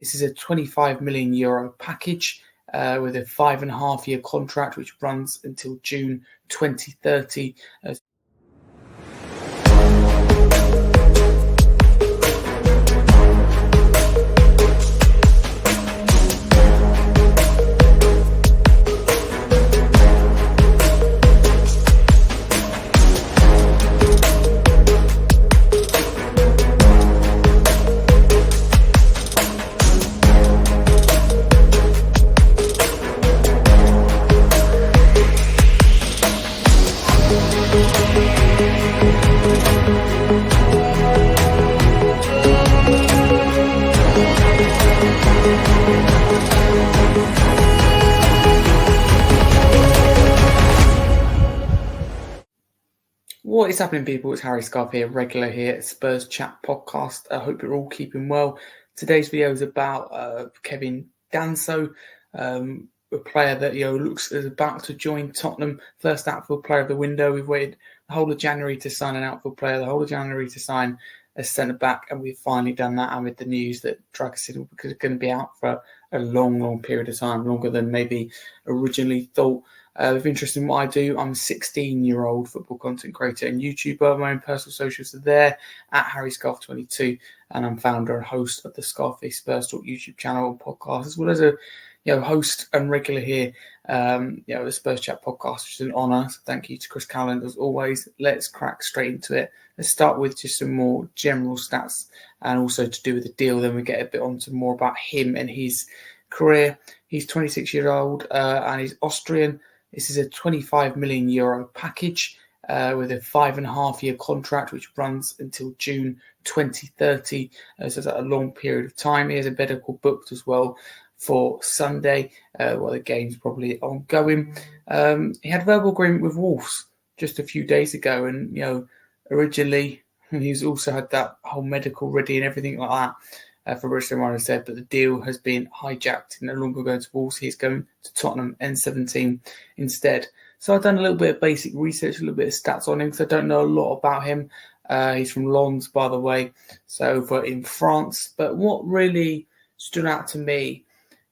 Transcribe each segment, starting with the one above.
This is a €25 million package with a 5.5-year contract, which runs until June 2030. What is happening, people? It's Harry Scarfe here, regular here at Spurs Chat Podcast. I hope you're all keeping well. Today's video is about Kevin Danso, a player that looks is about to join Tottenham. First outfield player of the window. We've waited the whole of January to sign an outfield player, the whole of January to sign a centre back, and we've finally done that. And with the news that Dragusin is going to be out for a long period of time, longer than maybe originally thought. If interested in what I do, I'm a 16-year-old football content creator and YouTuber. My own personal socials are there at Harry Scarfe 22, and I'm founder and host of the Scarfe Spurs Talk YouTube channel and podcast, as well as a host and regular here, the Spurs Chat Podcast, which is an honour. So thank you to Chris Calland as always. Let's crack straight into it. Let's start with just some more general stats and also to do with the deal. Then we get a bit onto more about him and his career. He's 26 years old and he's Austrian. This is a €25 million package with a 5.5-year contract, which runs until June 2030. So it's a long period of time. He has a medical booked as well for Sunday, while the game's probably ongoing. He had a verbal agreement with Wolves just a few days ago, and originally he's also had that whole medical ready and everything like that. Fabrizio Romano said, but the deal has been hijacked. He's no longer going to Wolves. He's going to Tottenham N17 instead. So I've done a little bit of basic research, a little bit of stats on him because I don't know a lot about him. He's from Lens, by the way, so over in France. But what really stood out to me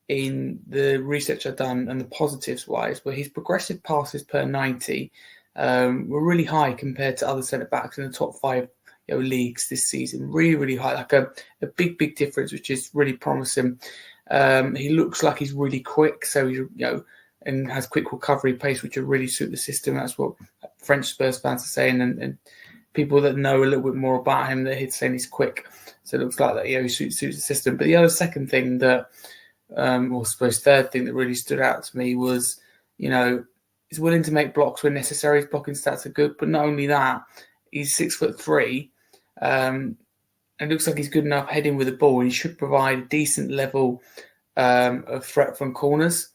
in the research I've done and the positives wise were his progressive passes per 90 were really high compared to other centre-backs in the top 5 leagues this season. Really high, like a big difference, which is really promising. He looks like he's really quick, so he's and has quick recovery pace, which will really suit the system. That's what French Spurs fans are saying, and people that know a little bit more about him, that he's saying he's quick. So it looks like that he suits the system. But the other second thing that, or I suppose third thing that really stood out to me was, he's willing to make blocks when necessary. His blocking stats are good, but not only that, he's 6'3". And it looks like he's good enough heading with the ball, and he should provide a decent level of threat from corners.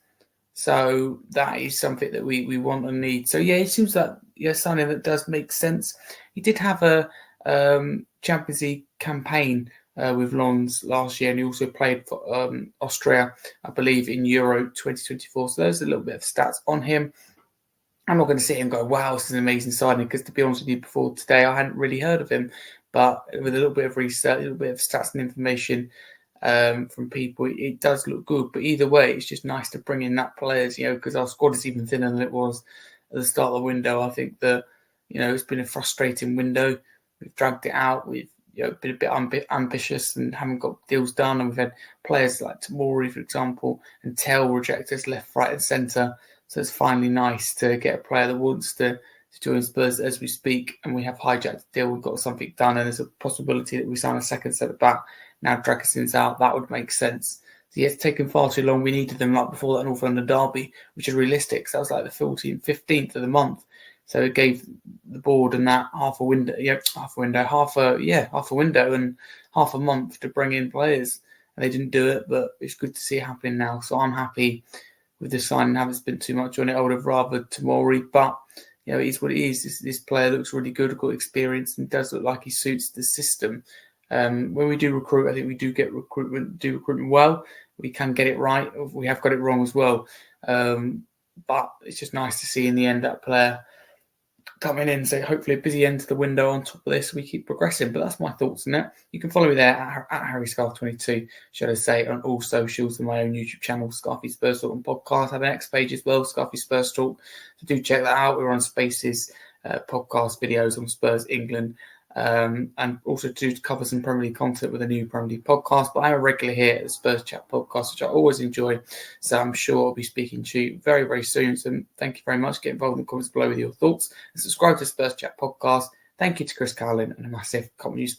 So that is something that we want and need. So yeah, it seems like something that does make sense. He did have a Champions League campaign with Lens last year, and he also played for Austria, I believe, in Euro 2024. So there's a little bit of stats on him. I'm not going to sit here and go, wow, this is an amazing signing, because to be honest with you, before today, I hadn't really heard of him. But with a little bit of research, a little bit of stats and information from people, it does look good. But either way, it's just nice to bring in that players, because our squad is even thinner than it was at the start of the window. I think that, it's been a frustrating window. We've dragged it out. We've been a bit ambitious and haven't got deals done. And we've had players like Tamori, for example, and Tell reject us left, right and centre. So it's finally nice to get a player that wants to join Spurs as we speak, and we have hijacked the deal. We've got something done, and there's a possibility that we sign a second centre back. Now Dragusin's out, that would make sense. So yeah, it's taken far too long. We needed them like before that North London derby, which is realistic. So that was like the 15th of the month. So it gave the board and that half a window and half a month to bring in players. And they didn't do it, but it's good to see it happening now. So I'm happy with the signing. Haven't spent too much on it. I would have rather Tamori, but it is what it is. This player looks really good, got experience, and does look like he suits the system. When we do recruit, I think we do recruitment well. We can get it right. We have got it wrong as well. But it's just nice to see in the end that player coming in. So hopefully a busy end to the window. On top of this, we keep progressing. But that's my thoughts on it. You can follow me there at Harry Scarfe 22, should I say, on all socials and my own YouTube channel, Scarfe Spurs Talk and Podcast. I have an X page as well, Scarfe Spurs Talk. So do check that out. We're on Spaces, podcast videos on Spurs England. And also to cover some Premier League content with a new Premier League podcast. But I'm a regular here at the Spurs Chat podcast, which I always enjoy. So I'm sure I'll be speaking to you very, very soon. So thank you very much. Get involved in the comments below with your thoughts and subscribe to Spurs Chat podcast. Thank you to Chris Carlin and a massive comment.